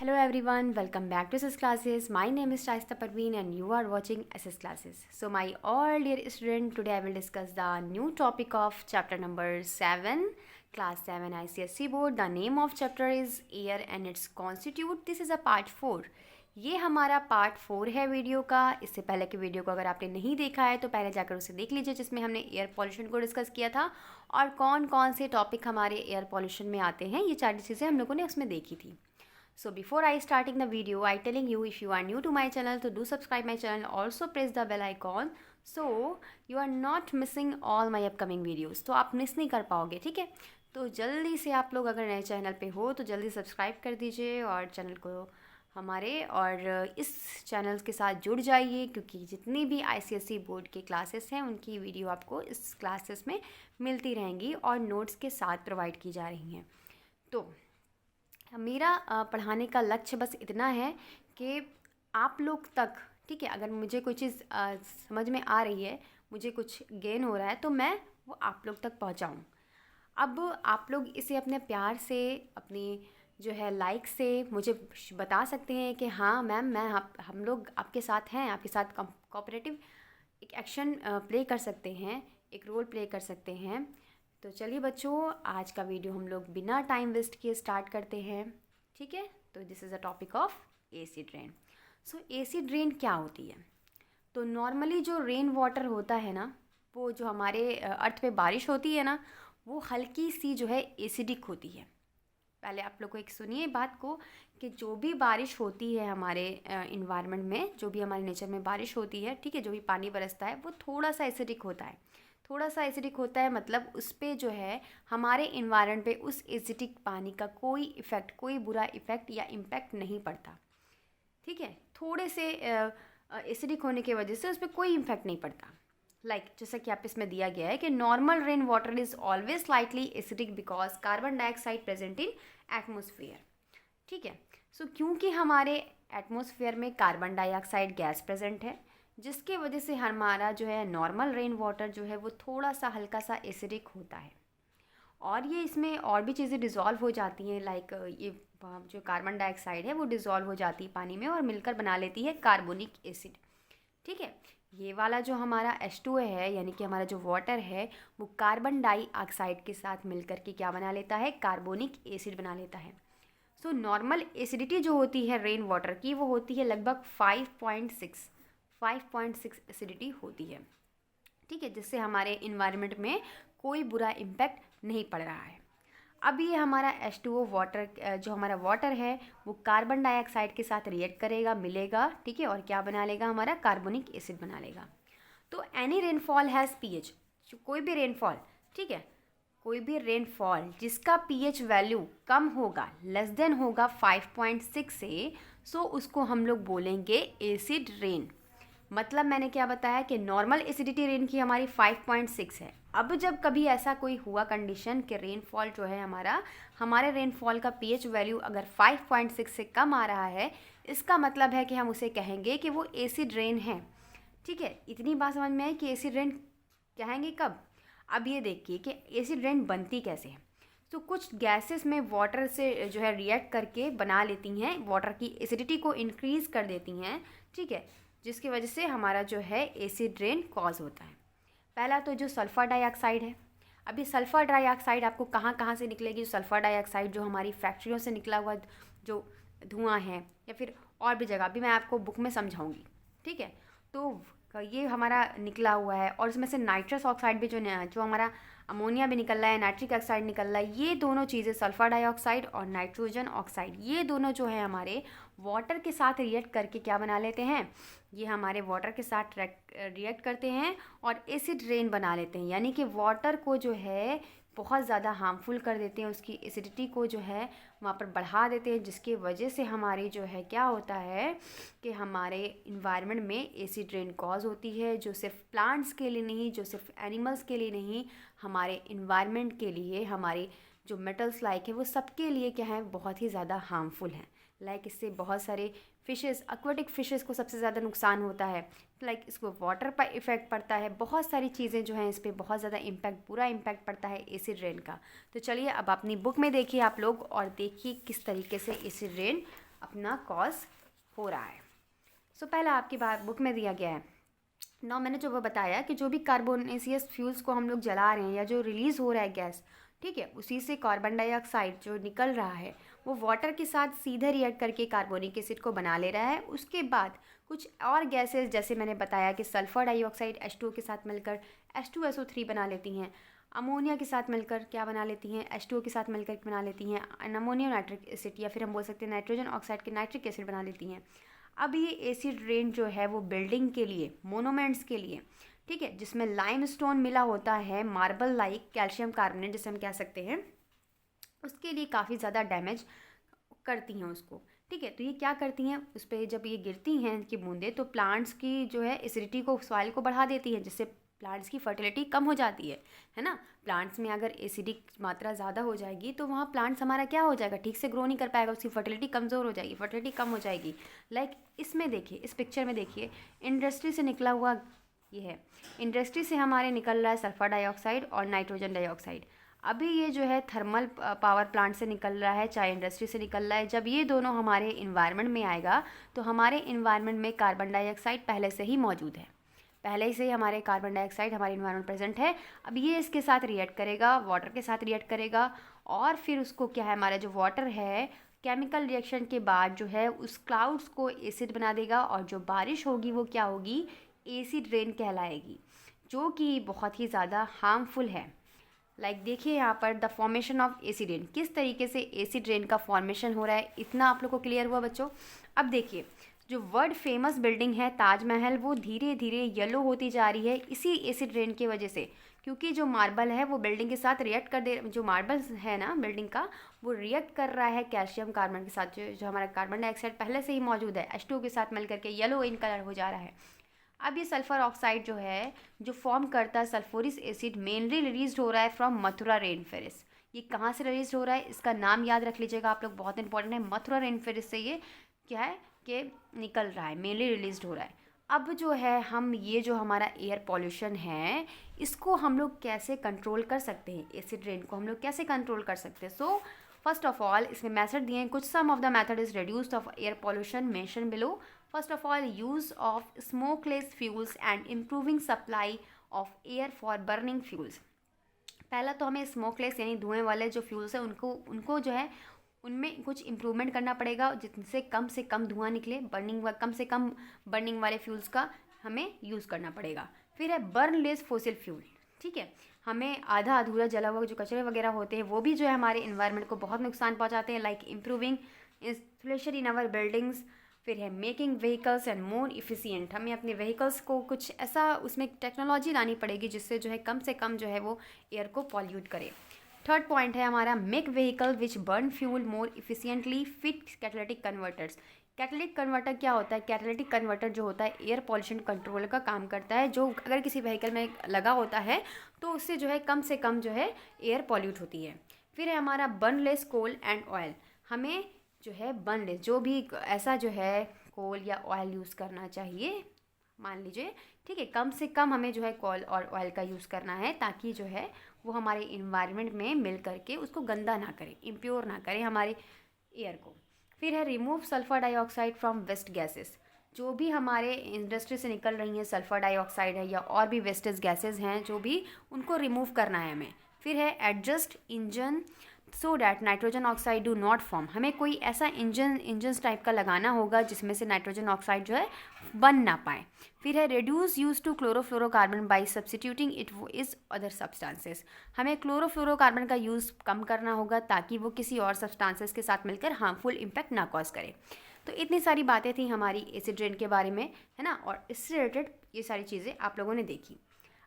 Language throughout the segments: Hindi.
Hello everyone, welcome back to SS Classes. My name is Shaista Parveen and you are watching SS Classes. So my all dear student, today I will discuss the new topic of chapter number 7, class 7 ICSE board. The name of chapter is Air and its constitute. This is a part 4. ये हमारा पार्ट 4 है वीडियो का। इससे पहले की वीडियो को अगर आपने नहीं देखा है तो पहले जाकर उसे देख लीजिए, जिसमें हमने एयर पॉल्यूशन को डिस्कस किया था और कौन कौन से टॉपिक हमारे एयर पॉल्यूशन में आते हैं, ये सारी चीज़ें हम लोगों ने उसमें देखी थी। So before I starting the video, I telling you, if you are new to my channel, तो do subscribe my channel, also press the bell icon, so you are not missing all my upcoming videos. तो आप मिस नहीं कर पाओगे, ठीक है। तो जल्दी से आप लोग अगर नए चैनल पे हो तो जल्दी सब्सक्राइब कर दीजिए और चैनल को हमारे और इस चैनल के साथ जुड़ जाइए, क्योंकि जितनी भी ICSE बोर्ड के क्लासेस हैं उनकी वीडियो आपको इस क्लासेस में मिलती रहेंगी और नोट्स के साथ प्रोवाइड की जा रही हैं। तो मेरा पढ़ाने का लक्ष्य बस इतना है कि आप लोग तक, ठीक है, अगर मुझे कोई चीज़ समझ में आ रही है, मुझे कुछ गेन हो रहा है तो मैं वो आप लोग तक पहुंचाऊं। अब आप लोग इसे अपने प्यार से, अपनी जो है लाइक से मुझे बता सकते हैं कि हाँ मैम, हम लोग आपके साथ हैं, आपके साथ कोऑपरेटिव एक एक्शन प्ले कर सकते हैं, एक रोल प्ले कर सकते हैं। तो चलिए बच्चों, आज का वीडियो हम लोग बिना टाइम वेस्ट किए स्टार्ट करते हैं, ठीक है। तो this is a topic of acid rain. So acid rain क्या होती है? तो नॉर्मली जो रेन वाटर होता है ना, वो जो हमारे अर्थ पे बारिश होती है ना, वो हल्की सी जो है एसिडिक होती है। पहले आप लोग को एक सुनिए बात को कि जो भी बारिश होती है हमारे इन्वायरमेंट में, जो भी हमारे नेचर में बारिश होती है, ठीक है, जो भी पानी बरसता है वो थोड़ा सा एसिडिक होता है। थोड़ा सा एसिडिक होता है मतलब उस पर जो है हमारे इन्वायरमेंट पे उस एसिडिक पानी का कोई इफ़ेक्ट, कोई बुरा इफ़ेक्ट या इम्पैक्ट नहीं पड़ता, ठीक है। थोड़े से एसिडिक होने की वजह से उस पर कोई इम्पैक्ट नहीं पड़ता। जैसा कि आप इसमें दिया गया है कि normal rain water is always slightly acidic because carbon dioxide present in atmosphere, ठीक है। सो क्योंकि हमारे एटमोसफियर में कार्बन डाइऑक्साइड गैस प्रेजेंट है, जिसके वजह से हमारा जो है नॉर्मल रेन वाटर जो है वो थोड़ा सा हल्का सा एसिडिक होता है। और ये इसमें और भी चीज़ें डिज़ोल्व हो जाती हैं, ये जो कार्बन डाइऑक्साइड है वो डिज़ोल्व हो जाती है पानी में और मिलकर बना लेती है कार्बोनिक एसिड, ठीक है। ये वाला जो हमारा H2O है, यानी कि हमारा जो वाटर है, वो कार्बन डाइऑक्साइड के साथ मिलकर के क्या बना लेता है? कार्बोनिक एसिड बना लेता है। सो नॉर्मल एसिडिटी जो होती है रेन वाटर की, वो होती है लगभग 5.6 एसिडिटी होती है, ठीक है, जिससे हमारे इन्वायरमेंट में कोई बुरा इम्पैक्ट नहीं पड़ रहा है। अब ये हमारा H2O वाटर, जो हमारा वाटर है वो कार्बन डाइऑक्साइड के साथ रिएक्ट करेगा, मिलेगा, ठीक है, और क्या बना लेगा? हमारा कार्बोनिक एसिड बना लेगा। तो एनी रेनफॉल हैज़ पीएच, कोई भी रेनफॉल, ठीक है, कोई भी रेनफॉल जिसका पीएच वैल्यू कम होगा, लेस देन होगा 5.6 से, सो उसको हम लोग बोलेंगे एसिड रेन। मतलब मैंने क्या बताया कि नॉर्मल एसिडिटी रेन की हमारी 5.6 है। अब जब कभी ऐसा कोई हुआ कंडीशन कि रेनफॉल जो है हमारे रेनफॉल का पीएच वैल्यू अगर 5.6 से कम आ रहा है, इसका मतलब है कि हम उसे कहेंगे कि वो एसिड रेन है, ठीक है। इतनी बात समझ में आई कि एसिड रेन कहेंगे कब? अब ये देखिए कि एसिड रेन बनती कैसे है। तो कुछ गैसेस में वाटर से जो है रिएक्ट करके बना लेती हैं, वाटर की एसिडिटी को इंक्रीज़ कर देती हैं, ठीक है, जिसकी वजह से हमारा जो है एसिड रेन कॉज होता है। पहला तो जो सल्फ़र डाइऑक्साइड है, अभी सल्फ़र डाइऑक्साइड आपको कहाँ कहाँ से निकलेगी? सल्फ़र डाइऑक्साइड जो हमारी फैक्ट्रियों से निकला हुआ जो धुआं है, या फिर और भी जगह, अभी मैं आपको बुक में समझाऊंगी, ठीक है। तो ये हमारा निकला हुआ है, और इसमें से नाइट्रस ऑक्साइड भी जो हमारा अमोनिया भी निकल रहा है, नाइट्रिक ऑक्साइड निकल रहा है, ये दोनों चीज़ें सल्फ़र डाइऑक्साइड और नाइट्रोजन ऑक्साइड, ये दोनों जो है हमारे वाटर के साथ रिएक्ट करके क्या बना लेते हैं? ये हमारे वाटर के साथ रिएक्ट करते हैं और एसिड रेन बना लेते हैं, यानी कि वाटर को जो है बहुत ज़्यादा हार्मफुल कर देते हैं, उसकी एसिडिटी को जो है वहाँ पर बढ़ा देते हैं, जिसकी वजह से हमारी जो है क्या होता है कि हमारे इन्वायरमेंट में एसिड रेन कॉज होती है, जो सिर्फ प्लांट्स के लिए नहीं, जो सिर्फ एनिमल्स के लिए नहीं, हमारे इन्वायरमेंट के लिए, हमारे जो मेटल्स है वो सबके लिए क्या है? बहुत ही ज़्यादा हार्मफुल है। इससे बहुत सारे फिशेस, एक्वाटिक फिशेस को सबसे ज़्यादा नुकसान होता है, इसको वाटर पर इफ़ेक्ट पड़ता है, बहुत सारी चीज़ें जो हैं इस पर बहुत ज़्यादा इम्पैक्ट, बुरा इम्पैक्ट पड़ता है एसिड रेन का। तो चलिए अब अपनी बुक में देखिए आप लोग और देखिए किस तरीके से एसिड रेन अपना कॉज हो रहा है। सो पहला आपकी बात बुक में दिया गया है। नौ मैंने जो वो बताया कि जो भी कार्बोनेसियस फ्यूल्स को हम लोग जला रहे हैं या जो रिलीज़ हो रहा है गैस, ठीक है, उसी से कार्बन डाइऑक्साइड जो निकल रहा है वो वाटर के साथ सीधे रिएक्ट करके कार्बोनिक एसिड को बना ले रहा है। उसके बाद कुछ और गैसेस जैसे मैंने बताया कि सल्फर डाइऑक्साइड H2O के साथ मिलकर H2SO3 बना लेती हैं, अमोनिया के साथ मिलकर क्या बना लेती हैं, H2O के साथ मिलकर बना लेती हैं अमोनियम नाइट्रिक एसिड, या फिर हम बोल सकते हैं नाइट्रोजन ऑक्साइड के नाइट्रिक एसिड बना लेती हैं। अब ये एसिड रेन जो है वो बिल्डिंग के लिए, मोनूमेंट्स के लिए, ठीक है, जिसमें लाइमस्टोन मिला होता है, मार्बल लाइक कैल्शियम कार्बोनेट जिसे हम कह सकते हैं, उसके लिए काफ़ी ज़्यादा डैमेज करती हैं उसको, ठीक है। तो ये क्या करती हैं, उस पर जब ये गिरती हैं कि बूंदें, तो प्लांट्स की जो है एसिडिटी को, सॉइल को बढ़ा देती है, जिससे प्लांट्स की फर्टिलिटी कम हो जाती है ना। प्लांट्स में अगर एसिडिक मात्रा ज़्यादा हो जाएगी तो वहाँ प्लांट्स हमारा क्या हो जाएगा, ठीक से ग्रो नहीं कर पाएगा, उसकी फर्टिलिटी कमज़ोर हो जाएगी, फर्टिलिटी कम हो जाएगी। लाइक इसमें देखिए, इस पिक्चर में देखिए, इंडस्ट्री से निकला हुआ ये है, इंडस्ट्री से हमारे निकल रहा है सल्फर डाइऑक्साइड और नाइट्रोजन डाइऑक्साइड। अभी ये जो है थर्मल पावर प्लांट से निकल रहा है, चाहे इंडस्ट्री से निकल रहा है, जब ये दोनों हमारे इन्वायरमेंट में आएगा तो हमारे इन्वायरमेंट में कार्बन डाइऑक्साइड पहले से ही मौजूद है, पहले से ही हमारे कार्बन डाइऑक्साइड हमारे इन्वायरमेंट प्रेजेंट है। अब ये इसके साथ रिएक्ट करेगा, वाटर के साथ रिएक्ट करेगा, और फिर उसको क्या है, हमारा जो वाटर है केमिकल रिएक्शन के बाद जो है उस क्लाउड्स को एसिड बना देगा, और जो बारिश होगी वो क्या होगी, एसिड रेन कहलाएगी, जो कि बहुत ही ज़्यादा हार्मफुल है। लाइक देखिए यहाँ पर the formation of acid rain, किस तरीके से एसिड रेन का फॉर्मेशन हो रहा है, इतना आप लोग को क्लियर हुआ बच्चों। अब देखिए, जो वर्ल्ड फेमस बिल्डिंग है ताजमहल, वो धीरे धीरे येलो होती जा रही है इसी एसिड रेन की वजह से, क्योंकि जो मार्बल है वो बिल्डिंग के साथ रिएक्ट कर दे, जो मार्बल है ना बिल्डिंग का, वो रिएक्ट कर रहा है कैल्शियम कार्बन के साथ, जो हमारा कार्बन डाइऑक्साइड पहले से ही मौजूद है, H2O के साथ मिल करके येलो इन कलर हो जा रहा है। अब ये सल्फर ऑक्साइड जो है, जो फॉर्म करता है सल्फोरिक एसिड, मेनली रिलीज हो रहा है फ्रॉम मथुरा रेनफॉरेस्ट। ये कहाँ से रिलीज हो रहा है, इसका नाम याद रख लीजिएगा आप लोग, बहुत इंपॉर्टेंट है। मथुरा रेनफॉरेस्ट से ये क्या है कि निकल रहा है, मेनली रिलीज हो रहा है। अब जो है हम ये जो हमारा एयर पॉल्यूशन है, इसको हम लोग कैसे कंट्रोल कर सकते हैं, एसिड रेन को हम लोग कैसे कंट्रोल कर सकते हैं। सो फर्स्ट ऑफ ऑल इसमें मेथड दिए हैं कुछ, some of the method is reduced of air pollution mention below. First of all use of smokeless fuels and improving supply of air for burning fuels. पहला तो हमें स्मोकलेस यानी धुएं वाले जो फ्यूल्स हैं उनको जो है उनमें कुछ इम्प्रूवमेंट करना पड़ेगा, जिनसे कम से कम धुआं निकले, कम से कम बर्निंग वाले फ्यूल्स का हमें यूज़ करना पड़ेगा। फिर है बर्न लेस फोसिल फ्यूल, ठीक है, हमें आधा अधूरा जला हुआ जो कचरे वगैरह होते हैं वो भी जो है हमारे इन्वायरमेंट को बहुत नुकसान पहुंचाते हैं, like improving insulation in our buildings. फिर है making vehicles and more efficient, हमें अपने व्हीकल्स को कुछ ऐसा उसमें टेक्नोलॉजी लानी पड़ेगी जिससे जो है कम से कम जो है वो एयर को पॉल्यूट करे। थर्ड पॉइंट है हमारा make vehicle which burn fuel more efficiently fit catalytic converters. Catalytic converter क्या होता है, कैटालिटिक कन्वर्टर जो होता है एयर पॉल्यूशन कंट्रोल का काम करता है, जो अगर किसी व्हीकल में लगा होता है तो उससे जो है कम से कम जो है एयर पॉल्यूट होती है। फिर है हमारा बर्नलेस कोल एंड ऑयल, हमें जो है बर्नलेस जो भी ऐसा जो है कोल या ऑयल यूज़ करना चाहिए, मान लीजिए, ठीक है, कम से कम हमें जो है कोल और ऑयल का यूज़ करना है, ताकि जो है वो हमारे इन्वायरमेंट में मिल करके उसको गंदा ना करे, इम्प्योर ना करे हमारे एयर को। फिर है remove sulphur dioxide from waste gases, जो भी हमारे इंडस्ट्री से निकल रही हैं सल्फर डाइऑक्साइड है या और भी वेस्टेज गैसेस हैं जो भी, उनको रिमूव करना है हमें। फिर है adjust engine so that nitrogen oxide do not form, हमें कोई ऐसा इंजन टाइप का लगाना होगा जिसमें से नाइट्रोजन ऑक्साइड जो है बन ना पाए। फिर है reduce use to chlorofluorocarbon by substituting it is other substances, हमें क्लोरोफ्लोरोकार्बन का यूज़ कम करना होगा ताकि वो किसी और सब्सटेंसेस के साथ मिलकर हार्मफुल इम्पैक्ट ना कॉज करे। तो इतनी सारी बातें थी हमारी एसिड रेन के बारे में, है ना, और इससे रिलेटेड ये सारी चीज़ें आप लोगों ने देखी।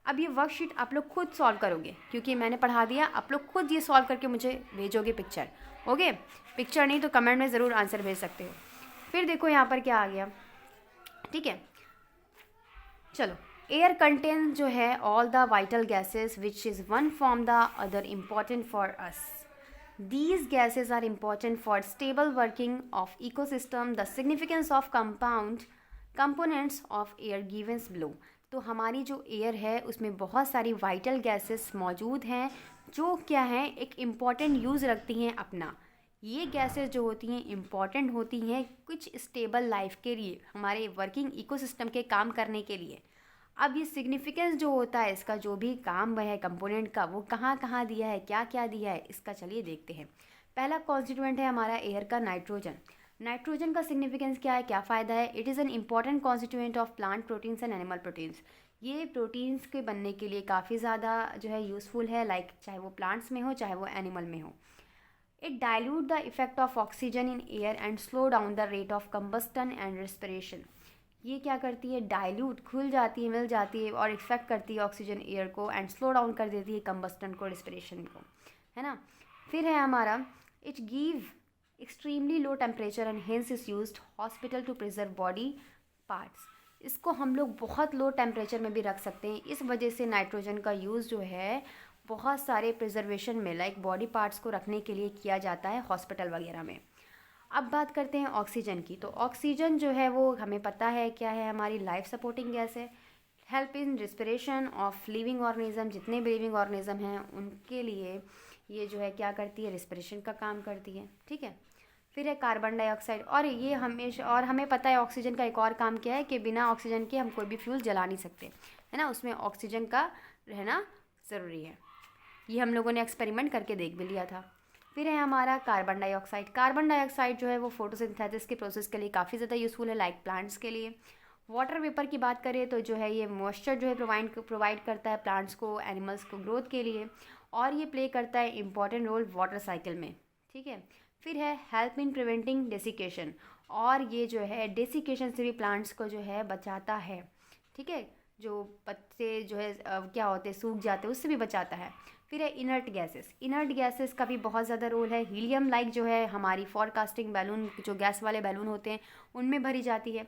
अब ये वर्कशीट आप लोग खुद सॉल्व करोगे, क्योंकि मैंने पढ़ा दिया, आप लोग खुद ये सॉल्व करके मुझे भेजोगे पिक्चर, ओके। पिक्चर नहीं तो कमेंट में ज़रूर आंसर भेज सकते हो। फिर देखो यहाँ पर क्या आ गया, ठीक है, चलो। एयर कंटेन जो है all the vital gases which is one from the other important for us. These gases are important for stable working of ecosystem. The significance of components of air given below. तो हमारी जो एयर है उसमें बहुत सारी वाइटल गैसेस मौजूद हैं जो क्या हैं, एक इम्पॉर्टेंट यूज़ रखती हैं अपना। ये गैसेस जो होती हैं इम्पॉर्टेंट होती हैं कुछ स्टेबल लाइफ के लिए, हमारे वर्किंग इकोसिस्टम के काम करने के लिए। अब ये सिग्निफिकेंस जो होता है इसका, जो भी काम है कंपोनेंट का, वो कहाँ कहाँ दिया है, क्या क्या दिया है, इसका चलिए देखते हैं। पहला कॉन्स्टिट्यूएंट है हमारा एयर का नाइट्रोजन। नाइट्रोजन का सिग्निफिकेंस क्या है, क्या फ़ायदा है? It is an important constituent of plant proteins and animal proteins. ये प्रोटीन्स के बनने के लिए काफ़ी ज़्यादा जो है यूज़फुल है, लाइक चाहे वो प्लांट्स में हो चाहे वो एनिमल में हो। It dilute the effect of oxygen in air and slow down the rate of combustion and respiration. ये क्या करती है, डाइल्यूट, घुल जाती है, मिल जाती है और इफेक्ट करती है ऑक्सीजन एयर को एंड स्लो डाउन कर देती है कंबस्टन को, रेस्पिरेशन को, है ना। फिर है हमारा it give extremely low temperature and hence is used hospital to preserve body parts. इसको हम लोग बहुत लो टेम्परेचर में भी रख सकते हैं, इस वजह से नाइट्रोजन का यूज़ जो है बहुत सारे प्रिजर्वेशन में, लाइक बॉडी पार्ट्स को रखने के लिए किया जाता है हॉस्पिटल वगैरह में। अब बात करते हैं ऑक्सीजन की। तो ऑक्सीजन जो है वो हमें पता है क्या है, हमारी लाइफ सपोर्टिंग गैस है। Help in respiration of living organism, जितने भी लिविंग ऑर्गेनिज्म हैं उनके लिए ये जो है क्या करती है, रिस्पिरेशन का काम करती है, ठीक है। फिर है कार्बन डाइऑक्साइड, और ये हमेशा, और हमें पता है ऑक्सीजन का एक और काम क्या है कि बिना ऑक्सीजन के हम कोई भी फ्यूल जला नहीं सकते, है ना, उसमें ऑक्सीजन का रहना ज़रूरी है। ये हम लोगों ने एक्सपेरिमेंट करके देख भी लिया था। फिर है हमारा कार्बन डाइऑक्साइड। कार्बन डाइऑक्साइड जो है वो फोटोसिंथेसिस के प्रोसेस के लिए काफ़ी ज़्यादा यूज़फुल है, लाइक प्लांट्स के लिए। वाटर वेपर की बात करें तो जो है ये मॉइस्चर जो है प्रोवाइड करता है प्लांट्स को, एनिमल्स को ग्रोथ के लिए, और ये प्ले करता है इंपॉर्टेंट रोल वाटर साइकिल में, ठीक है। फिर है हेल्प इन प्रिवेंटिंग डेसिकेशन, और ये जो है डेसिकेशन से भी प्लांट्स को जो है बचाता है, ठीक है। जो पत्ते जो है क्या होते हैं, सूख जाते हैं, उससे भी बचाता है। फिर है इनर्ट गैसेस। इनर्ट गैसेस का भी बहुत ज़्यादा रोल है। हीलियम लाइक जो है हमारी फॉरकास्टिंग बैलून, जो गैस वाले बैलून होते हैं उनमें भरी जाती है,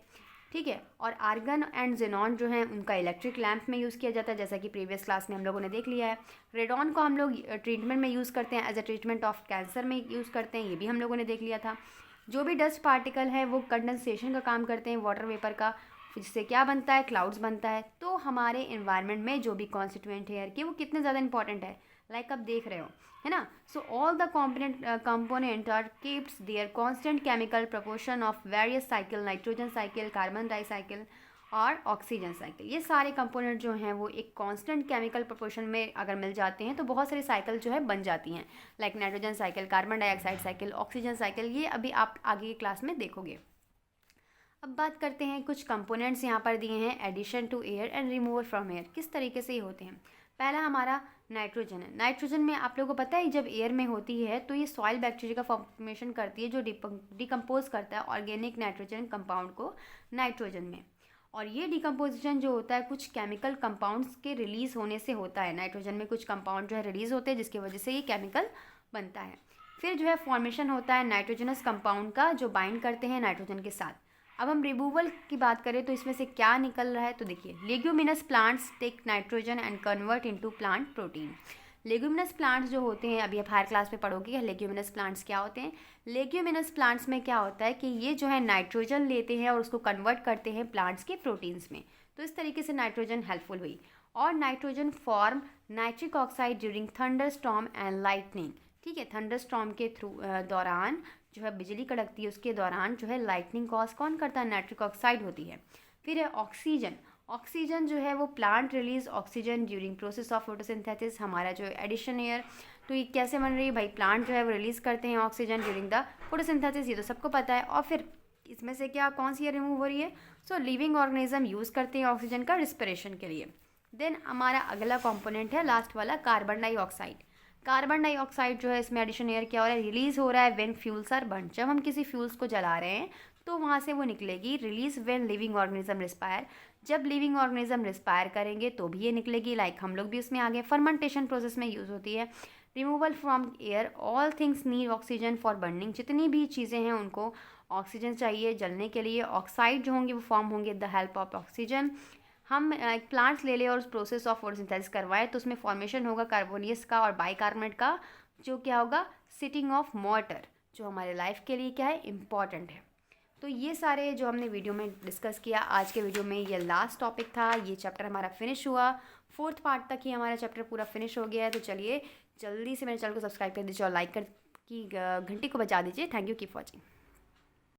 ठीक है। और आर्गन एंड जेनॉन जो है उनका इलेक्ट्रिक लैंप में यूज़ किया जाता है, जैसा कि प्रीवियस क्लास में हम लोगों ने देख लिया है। रेडॉन को हम लोग ट्रीटमेंट में यूज़ करते हैं, as a treatment of cancer में यूज़ करते हैं, ये भी हम लोगों ने देख लिया था। जो भी डस्ट पार्टिकल है वो कंडेंसेशन का काम करते हैं वाटर वेपर का, जिससे क्या बनता है, क्लाउड्स बनता है। तो हमारे इन्वायरमेंट में जो भी कॉन्स्टिट्यूएंट है एयर के, वो कितने ज़्यादा इंपॉर्टेंट है, लाइक आप देख रहे हो, है ना। So all the component are keeps their constant chemical proportion of various cycle, nitrogen cycle, carbon di cycle और ऑक्सीजन साइकिल। ये सारे कंपोनेंट जो हैं वो एक कांस्टेंट केमिकल प्रोपोर्शन में अगर मिल जाते हैं तो बहुत सारी साइकिल जो है बन जाती हैं, like nitrogen cycle, carbon dioxide cycle, oxygen cycle. ये अभी आप आगे की क्लास में देखोगे। अब बात करते हैं, कुछ कंपोनेंट्स यहाँ पर दिए हैं, addition to air and removal from air, किस तरीके से ये होते हैं। पहला हमारा नाइट्रोजन है। नाइट्रोजन में आप लोगों को पता है जब एयर में होती है तो ये सॉइल बैक्टीरिया का फॉर्मेशन करती है, जो डिकम्पोज करता है ऑर्गेनिक नाइट्रोजन कंपाउंड को नाइट्रोजन में। और ये डिकम्पोजिशन जो होता है कुछ केमिकल कंपाउंड्स के रिलीज़ होने से होता है। नाइट्रोजन में कुछ कंपाउंड जो है रिलीज़ होते हैं जिसकी वजह से ये केमिकल बनता है। फिर जो है फॉर्मेशन होता है नाइट्रोजनस कंपाउंड का, जो बाइंड करते हैं नाइट्रोजन के साथ। अब हम रिमूवल की बात करें तो इसमें से क्या निकल रहा है, तो देखिए, leguminous plants take nitrogen and convert into plant protein. Leguminous plants जो होते हैं, अभी आप हायर क्लास में पढ़ोगे कि लेग्यूमिनस प्लांट्स क्या होते हैं। लेग्यूमिनस प्लांट्स में क्या होता है कि ये जो है नाइट्रोजन लेते हैं और उसको कन्वर्ट करते हैं प्लांट्स के प्रोटीन्स में। तो इस तरीके से नाइट्रोजन हेल्पफुल हुई। और nitrogen form nitric oxide during thunder storm and lightning, ठीक है। थंडर स्टॉर्म के दौरान जो है बिजली कड़कती है, उसके दौरान जो है लाइटनिंग कॉज कौन करता है, नाइट्रिक ऑक्साइड होती है। फिर है ऑक्सीजन। ऑक्सीजन जो है वो plant release oxygen during process of photosynthesis, हमारा जो एडिशन एयर। तो ये कैसे बन रही है भाई, प्लांट जो है वो रिलीज़ करते हैं ऑक्सीजन ड्यूरिंग द फोटोसिंथेसिस, ये तो सबको पता है। और फिर इसमें से क्या, कौन सी रिमूव हो रही है, सो लिविंग ऑर्गेनिज्म यूज़ करते हैं ऑक्सीजन का रिस्पिरेशन के लिए। देन हमारा अगला कॉम्पोनेंट है लास्ट वाला, कार्बन डाइऑक्साइड। कार्बन डाइऑक्साइड जो है इसमें एडिशन एयर क्या हो रहा है, रिलीज़ हो रहा है व्हेन फ्यूल्स आर बर्न। जब हम किसी फ्यूल्स को जला रहे हैं तो वहाँ से वो निकलेगी। Release when living organism respire, जब लिविंग ऑर्गेनिज्म रिस्पायर करेंगे तो भी ये निकलेगी, लाइक हम लोग भी इसमें आगे फर्मेंटेशन प्रोसेस में यूज़ होती है। Removal from air, all things need oxygen for burning, जितनी भी चीज़ें हैं उनको ऑक्सीजन चाहिए जलने के लिए। ऑक्साइड जो होंगे वो फॉर्म होंगे द हेल्प ऑफ ऑक्सीजन। हम प्लांट्स ले लें और उस प्रोसेस ऑफ फोटोसिंथेसिस करवाएं तो उसमें फॉर्मेशन होगा कार्बोनियस का और बाइकार्बोनेट का, जो क्या होगा, सिटिंग ऑफ वाटर, जो हमारे लाइफ के लिए क्या है, इम्पॉर्टेंट है। तो ये सारे जो हमने वीडियो में डिस्कस किया, आज के वीडियो में ये लास्ट टॉपिक था। ये चैप्टर हमारा फिनिश हुआ, 4th पार्ट तक ही हमारा चैप्टर पूरा फिनिश हो गया है। तो चलिए जल्दी से मेरे चैनल को सब्सक्राइब कर दीजिए और लाइक कर कि घंटी को बजा दीजिए। Thank you, keep watching.